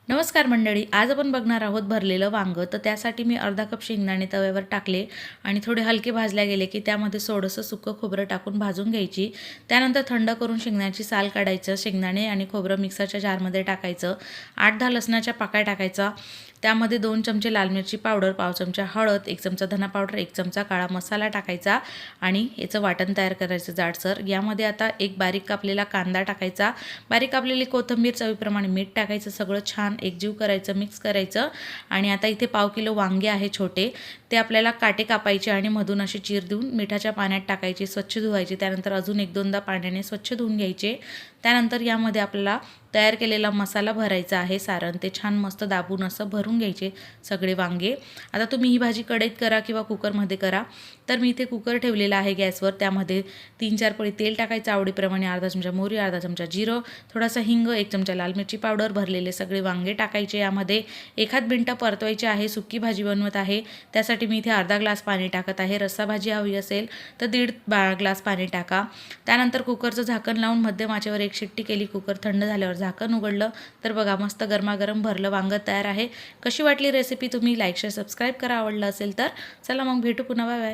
नमस्कार मंडळी, आज आपण बघणार आहोत भरलेलं वांगं. तर त्यासाठी मी अर्धा कप शेंगदाणे तव्यावर टाकले आणि थोडे हलके भाजल्या गेले की त्यामध्ये थोडंसं सुकं खोबरं टाकून भाजून घ्यायची. त्यानंतर थंड करून शेंगदाण्याची साल काढायचं, शेंगदाणे आणि खोबरं मिक्सरच्या जारमध्ये टाकायचं, 8-10 लसणाच्या पाकळ्या टाकायचा, त्यामध्ये 2 चमचे लाल मिरची पावडर, पाव चमचा हळद, 1 चमचा धना पावडर, 1 चमचा काळा मसाला टाकायचा आणि याचं वाटण तयार करायचं जाडसर. यामध्ये आता एक बारीक कापलेला कांदा टाकायचा, बारीक कापलेली कोथिंबीर, चवीप्रमाणे मीठ टाकायचं, सगळं छान एकजीव करायचं, मिक्स करायचं. आणि आता इथे पाव किलो वांगे आहे छोटे, ते आपल्याला काटे कापायचे आणि मधून अशी चीर देऊन मिठाच्या पाण्यात टाकायचे, स्वच्छ धुवायचे, त्यानंतर अजून 1-2दा पाण्याने स्वच्छ धुवून घ्यायचे. त्यानंतर यामध्ये आपल्याला तयार केलेला मसाला भरायचा आहे, सारण ते छान मस्त दाबून असं भरून घ्यायचे सगळे वांगे. आता तुम्ही ही भाजी कढईत करा किंवा कुकरमध्ये करा. तर मी इथे कुकर ठेवलेला आहे गॅसवर, त्यामध्ये 3-4 पळी तेल टाकायचं आवडीप्रमाणे, अर्धा चमचा मोहरी, अर्धा चमचा जिरं, थोडासा हिंग, 1 चमचा लाल मिरची पावडर, भरलेले सगळे वांगे टाकायचे. यामध्ये 1-8 मिनटं परतवायचे आहे. सुकी भाजी बनवत आहे त्यासाठी मी इथे अर्धा ग्लास पाणी टाकत आहे. रस्सा भाजी हवी असेल तर 1.5 ग्लास पाणी टाका. त्यानंतर कुकरचं झाकण लावून मध्यम आचेवर 1 शिट्टी केली. कुकर थंड झाल्यावर झाकण उघडलं तर बघा मस्त गरमागरम भरलं वांगं तयार आहे. कशी वाटली रेसिपी तुम्ही लाईक शेअर सबस्क्राईब करा आवडलं असेल तर. चला मग भेटू पुन्हा, बाय बाय.